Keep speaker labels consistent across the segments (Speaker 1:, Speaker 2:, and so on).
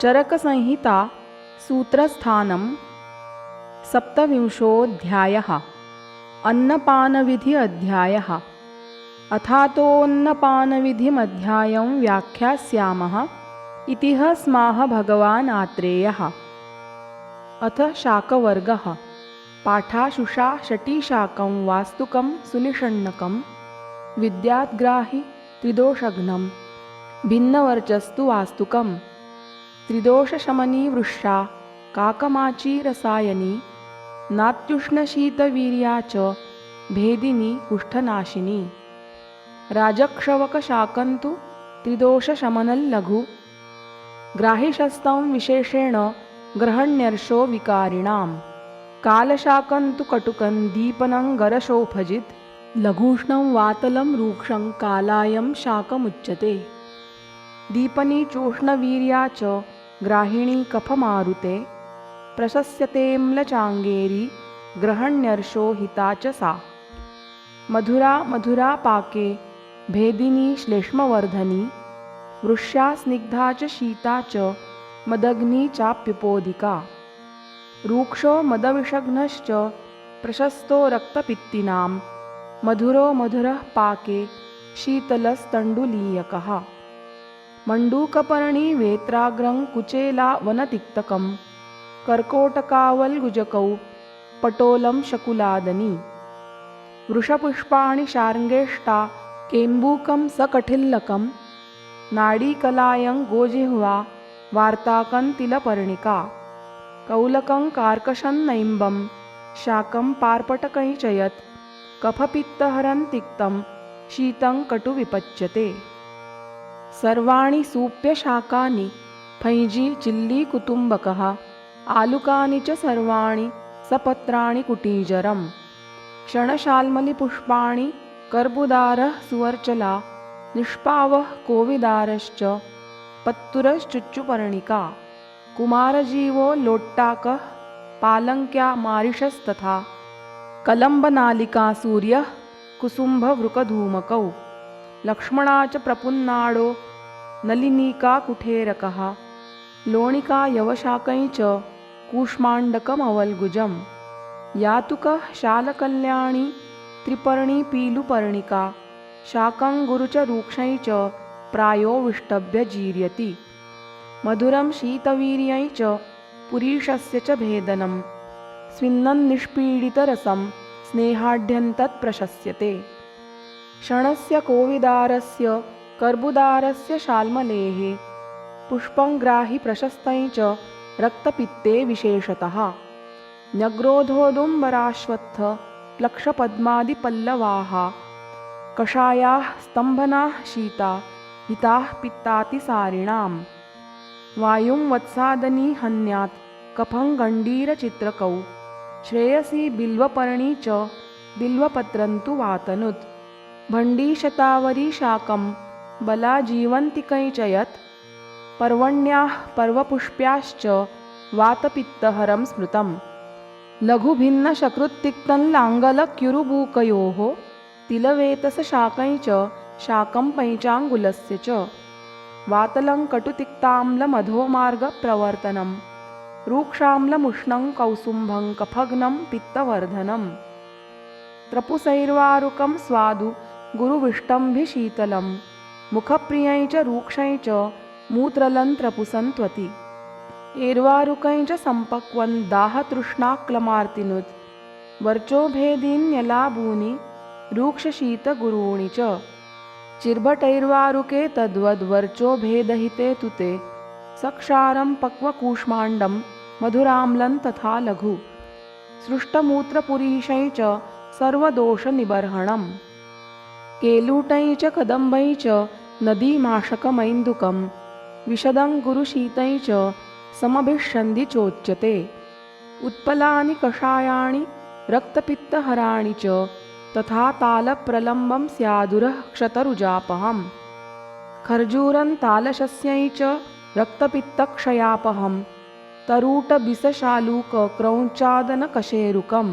Speaker 1: चरकसंहिता सूत्रस्थानं 27. अन्नपानविधि अध्यायः। अथातोऽन्नपानविधिमध्यायं व्याख्यास्यामः इति स्माह भगवान् आत्रेयः। अथ शाकवर्गः। पाठाशुषा षटीशाकं वास्तुकं सुनिषण्णकं विद्याद्ग्राहि त्रिदोषघ्नं भिन्नवर्चस्तु वास्तुकं त्रिदोषशमनी वृक्षा काकमाची रसायनी नात्युष्णशीतवीर्या च भेदिनी कुष्ठनाशिनी। राजक्षवकशाकन्तु त्रिदोषशमनल्लघु ग्राहिशस्तं विशेषेण ग्रहण्यर्षो विकारिणां। कालशाकन्तु कटुकं दीपनं गरशोपजित् लघूष्णं वातलं रूक्षं कालायं शाकमुच्यते। दीपनी चोष्णवीर्या च ग्राहिणी कफमारुते प्रशस्यतेऽम्लचाङ्गेरी ग्रहण्यर्षो हिता च सा। मधुरा मधुरा पाके भेदिनी श्लेष्मवर्धनी वृष्या स्निग्धा च शीता च मदग्नी चाप्युपोदिका। रूक्षो मदविषघ्नश्च प्रशस्तो रक्तपित्तिनां मधुरो मधुरः पाके शीतलस्तण्डुलीयकः। मण्डूकपर्णी वेत्राग्रं कुचेला वनतिक्तकं कर्कोटकावल्गुजकौ पटोलं शकुलादनी। वृषपुष्पाणि शार्ङ्गेष्टा केम्बूकं सकटिल्लकं नाडीकलायं गोजिह्वा वार्ताकं तिलपर्णिका। कौलकं कार्कशं नैम्बं शाकं पार्पटकञ्चयत् कफपित्तहरं तिक्तं शीतं कटुविपच्यते। सर्वाणि सूप्यशाकानि फैंजी चिल्लीकुतुम्बकः आलुकानि च सर्वाणि सपत्राणि कुटीजरं। क्षणशाल्मलिपुष्पाणि कर्बुदारः सुवर्चला निष्पावः कोविदारश्च पत्तुरश्चुच्चुपर्णिका। कुमारजीवो लोट्टाकः पालङ्क्या मारिषस्तथा कलम्बनालिका सूर्यः कुसुम्भवृकधूमकौ। लक्ष्मणा च प्रपुन्नाडो नलिनीका कुठेरकः लोणिका यवशाकै च कूष्माण्डकमवल्गुजं। यातुकः शालकल्याणी त्रिपर्णी पीलुपर्णिका शाकं गुरु च रूक्षै च प्रायो विष्टभ्य जीर्यति। मधुरं शीतवीर्यै च पुरीशस्य च भेदनं स्विन्नन्निष्पीडितरसं स्नेहाढ्यन्तत्प्रशस्यते। क्षणस्य कोविदारस्य कर्बुदारस्य शाल्मलेः पुष्पं ग्राहि प्रशस्तै च रक्तपित्ते विशेषतः। न्यग्रोधोदुम्बराश्वत्थ प्लक्षपद्मादिपल्लवाः कषायाः स्तम्भनाः शीता हिताः पित्तातिसारिणां। वायुं वत्सादनी हन्यात् कफं गण्डीरचित्रकौ श्रेयसी बिल्वपर्णी च बिल्वपत्रन्तु वातनुत्। भण्डीशतावरी शाकं बलाजीवन्तिकैचयत् पर्वण्याः पर्वपुष्प्याश्च वातपित्तहरं स्मृतं। लघुभिन्नशकृत्तिक्तं लाङ्गलक्युरुबूकयोः तिलवेतसशाकै च शाकं पैचाङ्गुलस्य च। वातलं कटुतिक्ताम्लमधोमार्गप्रवर्तनं रूक्षाम्लमुष्णं कौसुम्भं कफघ्नं पित्तवर्धनम्। त्रपुसैर्वारुकं स्वादु गुरुविष्टम्भिशीतलं मुखप्रियै च रूक्षै च मूत्रलं त्रपुसं त्वति। एर्वारुकै च सम्पक्वन् दाहतृष्णाक्लमार्तिनुत् वर्चोभेदीन्यलाबूनि रूक्षशीतगुरूणि च। चिर्भटैर्वारुके तद्वद्वर्चोभेदहिते तु ते सक्षारं पक्वकूष्माण्डं मधुराम्लं तथा लघु। सृष्टमूत्रपुरीशै च सर्वदोषनिबर्हणम्। केलूटै च कदम्बै च नदीमाशकमैन्दुकं विशदं गुरुशीतै च समभिषन्धि उत्पलानि कषायाणि रक्तपित्तहराणि च तथा तालप्रलम्बं स्यादुरः क्षतरुजापहम्। खर्जूरं तालशस्यै च रक्तपित्तक्षयापहं तरूटबिसशालूकक्रौञ्चादनकशेरुकम्।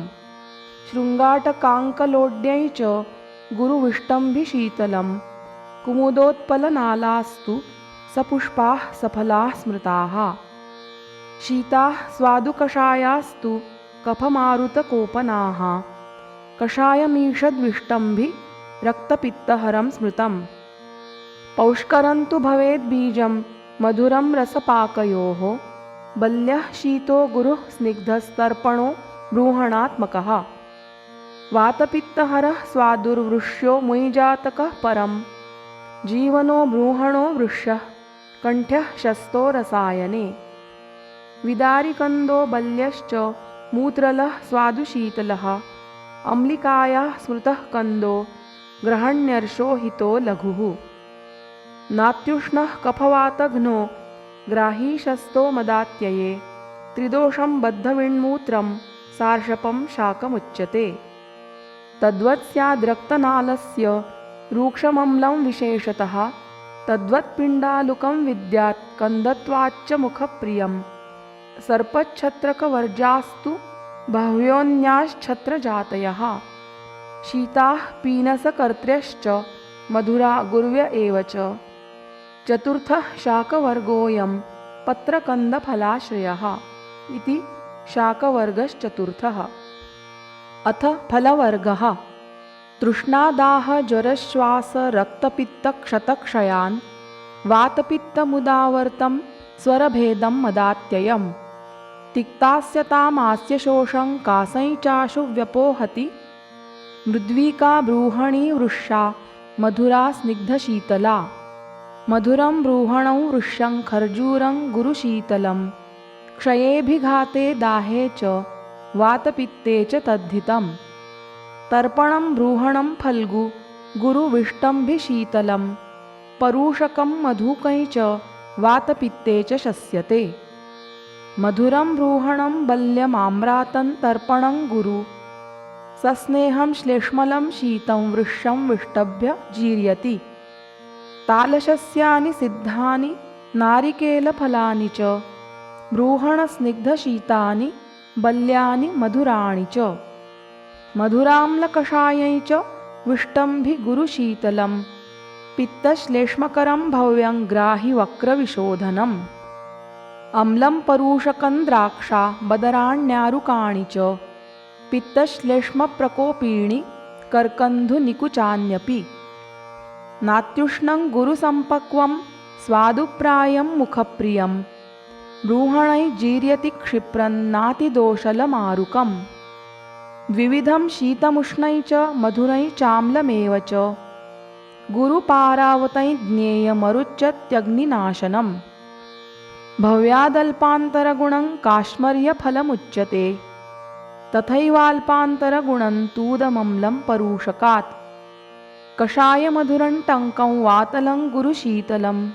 Speaker 1: शृङ्गाटकाङ्कलोड्यै च गुरुविष्टम्भिशीतलं कुमुदोत्पलनालास्तु सपुष्पाः सफलाः स्मृताः। शीताः स्वादुकषायास्तु कफमारुतकोपनाः। कषायमीषद्विष्टम्भि रक्तपित्तहरं स्मृतम्। पौष्करन्तु भवेद्बीजं मधुरं रसपाकयोः। बल्यः शीतो गुरुः स्निग्धस्तर्पणो बृंहणात्मकः। वातपित्तहरः स्वादुर्वृष्यो मुञ्जातकः परं। जीवनो बृंहणो वृष्यः कण्ठ्यः शस्तो रसायने। विदारिकन्दो बल्यश्च मूत्रलः स्वादुशीतलः। अम्लिकायाः स्मृतः कन्दो ग्रहण्यर्षो हितो लघुः। नात्युष्णः कफवातघ्नो ग्राही शस्तो मदात्यये। त्रिदोषं बद्धविण्मूत्रं सार्षपं शाकमुच्यते। तद्वत् स्याद्रक्तनालस्य रूक्षमम्लं विशेषतः। तद्वत्पिण्डालुकं विद्यात् कन्दत्वाच्च मुखप्रियम्। सर्पच्छत्रकवर्जास्तु बह्व्योऽन्याश्छत्रजातयः। शीताः पीनसकर्त्र्यश्च मधुरा गुर्व्य एव च। चतुर्थः शाकवर्गोऽयं पत्रकन्दफलाश्रयः इति शाकवर्गश्चतुर्थः। अथ फलवर्गः। तृष्णादाहज्वरश्वासरक्तपित्तक्षतक्षयान् वातपित्तमुदावर्तं स्वरभेदं मदात्ययम्। तिक्तास्यतामास्यशोषं कासञ्चाशु व्यपोहति। मृद्विका ब्रूहणी वृष्या मधुरा स्निग्धशीतला। मधुरं ब्रूहणं वृष्यं खर्जूरं गुरुशीतलं। क्षयेऽभिघाते दाहे च वातपित्ते च तद्धितम्। तर्पणं ब्रूहणं फल्गु गुरुविष्टम्भिशीतलं। परूषकं मधुकै च वातपित्ते च शस्यते। मधुरं ब्रूहणं बल्यमाम्रातं तर्पणं गुरु। सस्नेहं श्लेष्मलं शीतं वृष्यं विष्टभ्य जीर्यति। तालशस्यानि सिद्धानि नारिकेलफलानि च। ब्रूहणस्निग्धशीतानि बल्यानि मधुराणि च। मधुराम्लकषायै च विष्टम्भिगुरुशीतलं। पित्तश्लेष्मकरं भव्यं ग्राहि वक्रविशोधनम्। अम्लं परूषकं द्राक्षा बदराण्यारुकाणि च। पित्तश्लेष्मप्रकोपीणि कर्कन्धुनिकुचान्यपि। नात्युष्णं गुरुसम्पक्वं स्वादुप्रायं मुखप्रियं। ब्रूहणैर्जीर्यति क्षिप्रं नातिदोषलमारुकम्। द्विविधं शीतमुष्णै च मधुरै चाम्लमेव च। गुरुपारावतै ज्ञेयमरुच्यत्यग्निनाशनम्। भव्यादल्पान्तरगुणं काश्मर्यफलमुच्यते। तथैवाल्पान्तरगुणं तूदमम्लं परूषकात्। कषायमधुरं टङ्कं वातलं गुरुशीतलं।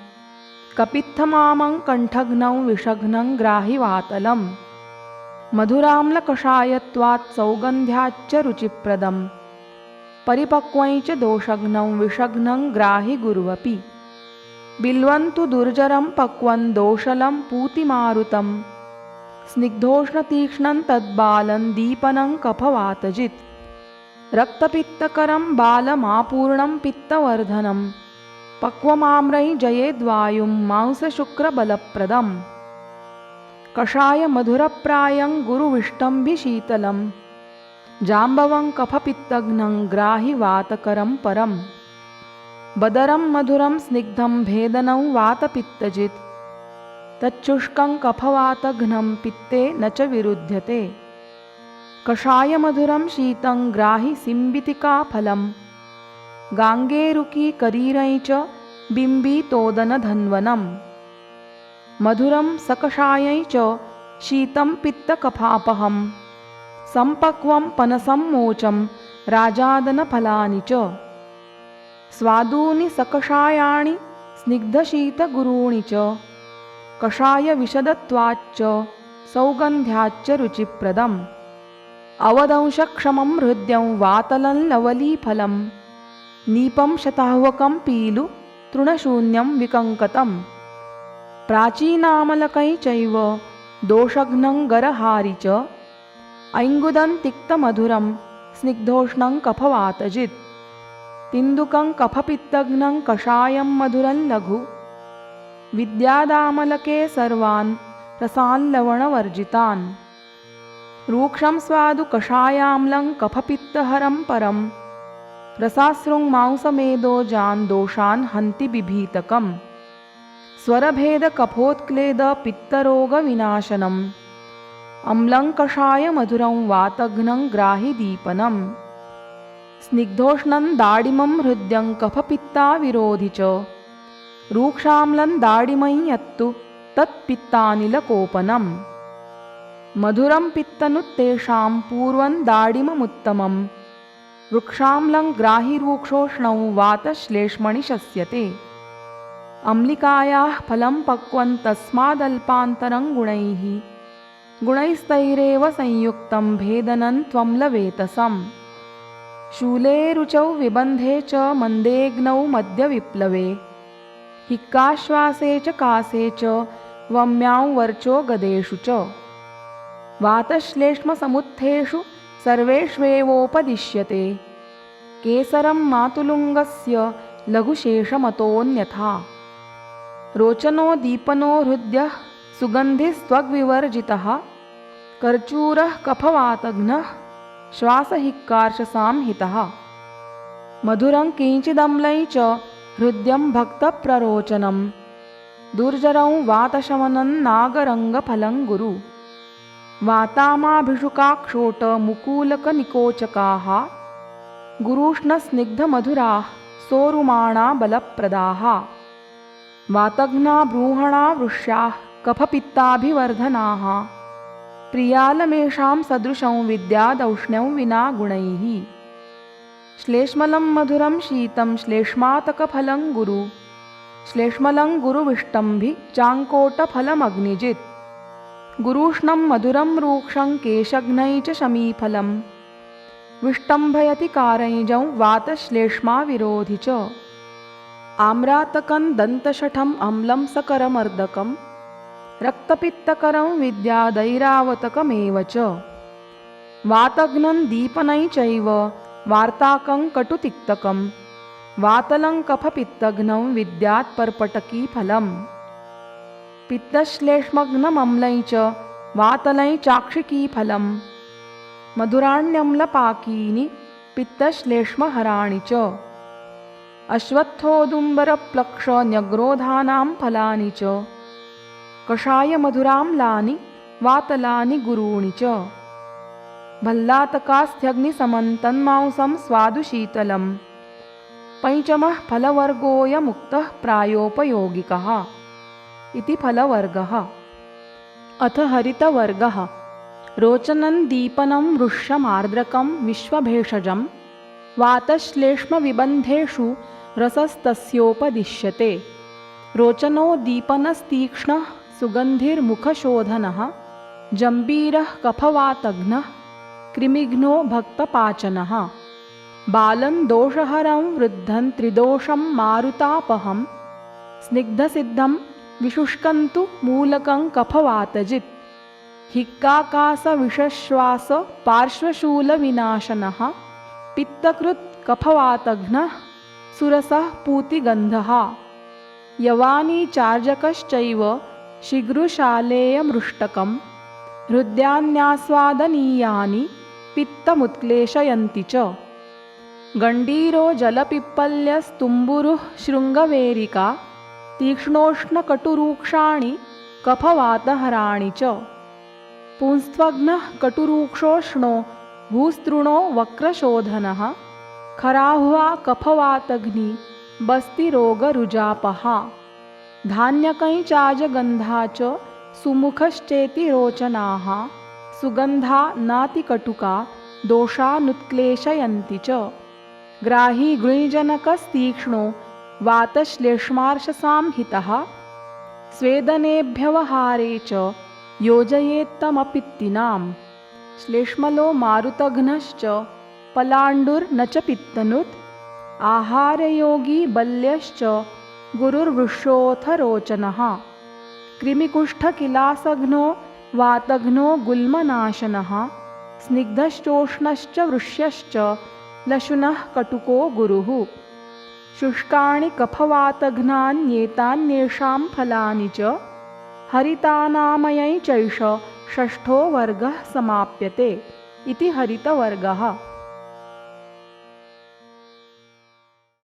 Speaker 1: कपित्थमामं कण्ठघ्नं विषघ्नं ग्राहि वातलम्। मधुराम्लकषायत्वात् सौगन्ध्याच्च रुचिप्रदम्। परिपक्वं च दोषघ्नं विषघ्नं ग्राहि गुरुवपि। बिल्वन्तु दुर्जरं पक्वं दोषलं पूतिमारुतं। स्निग्धोष्णतीक्ष्णं तद्बालं दीपनं कफवातजित्। रक्तपित्तकरं बालमापूर्णं पित्तवर्धनं। पक्वमाम्रै जयेद्वायुं मांसशुक्रबलप्रदम्। कषायमधुरप्रायं गुरुविष्टम्भिशीतलं। जाम्बवं कफपित्तघ्नं ग्राहि वातकरं परम्। बदरं मधुरं स्निग्धं भेदनं वातपित्तजित्। तच्छुष्कं कफवातघ्नं पित्ते न च विरुध्यते। कषायमधुरं शीतं ग्राहि सिम्बितिकाफलं। गाङ्गेरुकी करीरै च बिम्बितोदनधन्वनम्। मधुरं सकषायै च शीतं पित्तकफापहम्। सम्पक्वं पनसम्मोचं राजादनफलानि च। स्वादूनि सकषायाणि स्निग्धशीतगुरूणि च। कषायविशदत्वाच्च सौगन्ध्याच्च रुचिप्रदम्। अवदंशक्षमं हृद्यं वातलं लवलीफलं। नीपं शताह्वकं पीलु तृणशून्यं विकङ्कतम्। प्राचीनामलकै चैव दोषघ्नं गरहारि च। ऐङ्गुदं तिक्तमधुरं स्निग्धोष्णं विद्यादामलके सर्वान् रसान् लवणवर्जितान् रूक्षं स्वादु कषायाम्लं कफपित्तहरं परं रसासृङ्मांसमेदोजान् दोषान् हन्ति बिभीतकम् स्वरभेदकफोत्क्लेदपित्तरोगविनाशनम् अम्लं कषाय मधुरं वातघ्नं ग्राहिदीपनम् स्निग्धोष्णं दाडिमं हृद्यं कफपित्ताविरोधि च रूक्षाम्लं दाडिमं यत्तु तत्पित्तानिलकोपनम् मधुरं पित्तनुत्तेषां पूर्वं दाडिममुत्तमं वृक्षाम्लं ग्राहिरूक्षोष्णं वातश्लेष्मणि शस्यते अम्लिकायाः फलं पक्वं तस्मादल्पान्तरं गुणैस्तैरेव संयुक्तं भेदनं त्वं लवेतसम् शूले रुचौ विबन्धे च मन्देऽग्नौ मध्यविप्लवे हिक्काश्वासे च कासे च वम्यां वर्चो गदेषु च वातश्लेष्मसमुत्थेषु सर्वेष्वेवोपदिश्यते केसरं मातुलुङ्गस्य लघुशेषमतोऽन्यथा रोचनो दीपनो हृद्यः सुगन्धिस्त्वग्विवर्जितः कर्चूरः कफवातघ्नः श्वासहिक्कार्शसांहितः मधुरं किञ्चिदम्लै च हृद्यं भक्तप्ररोचनं दुर्जरं वातशमनं नागरङ्गफलं गुरु वातामाभिषुकाक्षोटमुकूलकनिकोचकाः गुरुष्णस्निग्धमधुराः सोरुमाणा बलप्रदाः वातघ्ना ब्रूहणा वृष्याः कफपित्ताभिवर्धनाः प्रियालमेषां सदृशं विद्यादौष्ण्यं विना गुणैः श्लेष्मलं मधुरं शीतं श्लेष्मातकफलं गुरु श्लेष्मलं गुरुविष्टम्भि चाङ्कोटफलमग्निजित् गुरूष्णं मधुरं रूक्षं केशघ्नै च शमीफलं विष्टम्भयति कारञ्जं वातश्लेष्माविरोधि च आम्रातकं दन्तशठम् अम्लं सकरमर्दकं रक्तपित्तकरं विद्यादैरावतकमेव च वातघ्नं दीपनै चैव वार्ताकं कटुतिक्तकं वातलं कफपित्तघ्नं विद्यात्पर्पटकीफलम् पित्तश्लेष्मघ्नमम्लै च वातलै चाक्षिकीफलं मधुराण्यम्लपाकीनि पित्तश्लेष्महराणि च अश्वत्थोदुम्बरप्लक्षन्यग्रोधानां फलानि च कषायमधुराम्लानि वातलानि गुरूणि च भल्लातकास्थ्यग्निसमं तन्मांसं स्वादुशीतलं पञ्चमः फलवर्गोऽयमुक्तः प्रायोपयोगिकः इति फलवर्गः। अथ हरितवर्गः रोचनं दीपनं वृष्यमार्द्रकं विश्वभेषजं वातश्लेष्मविबन्धेषु रसस्तस्योपदिश्यते रोचनो दीपनस्तीक्ष्णः सुगन्धिर्मुखशोधनः जम्बीरः कफवातघ्नः कृमिघ्नो भक्तपाचनः बालं दोषहरं वृद्धं त्रिदोषं मारुतापहं स्निग्धसिद्धं विशुष्कन्तु मूलकं कफवातजित् हिक्काकासविषश्वास पार्श्वशूलविनाशनः पित्तकृत् कफवातघ्नः सुरसः पूतिगन्धः यवानी चार्जकश्चैव शिग्रुशालेयमृष्टकं हृद्यान्यास्वादनीयानि पित्तमुत्क्लेशयन्ति च गण्डीरो जलपिप्पल्यस्तुम्बुरुः शृङ्गवेरिका तीक्ष्णोष्णकटुरूक्षाणि कफवातहराणि च पुंस्त्वघ्नः कटुरूक्षोष्णो भूस्तृणो वक्रशोधनः खराहुआ कफवातघ्नि बस्तिरोगरुजापहा धान्यकैचाजगन्धा च सुमुखश्चेति रोचनाः सुगन्धा नातिकटुका दोषानुत्क्लेशयन्ति च ग्राही गृञ्जनकस्तीक्ष्णो वातश्लेष्मार्शसांहितः स्वेदनेभ्यवहारे च योजयेत्तमपित्तिनां श्लेष्मलो मारुतघ्नश्च पलाण्डुर्न च पित्तनुत् आहारयोगी बल्यश्च गुरुर्वृषोऽथ रोचनः कृमिकुष्ठकिलासघ्नो वातघ्नो गुल्मनाशनः स्निग्धश्चोष्णश्च वृष्यश्च लशुनः कटुको गुरुः शुष्काणि कफवातघ्नान्येतान्येषां फलानि च हरितानामयै चैष षष्ठो वर्गः समाप्यते इति हरितवर्गः।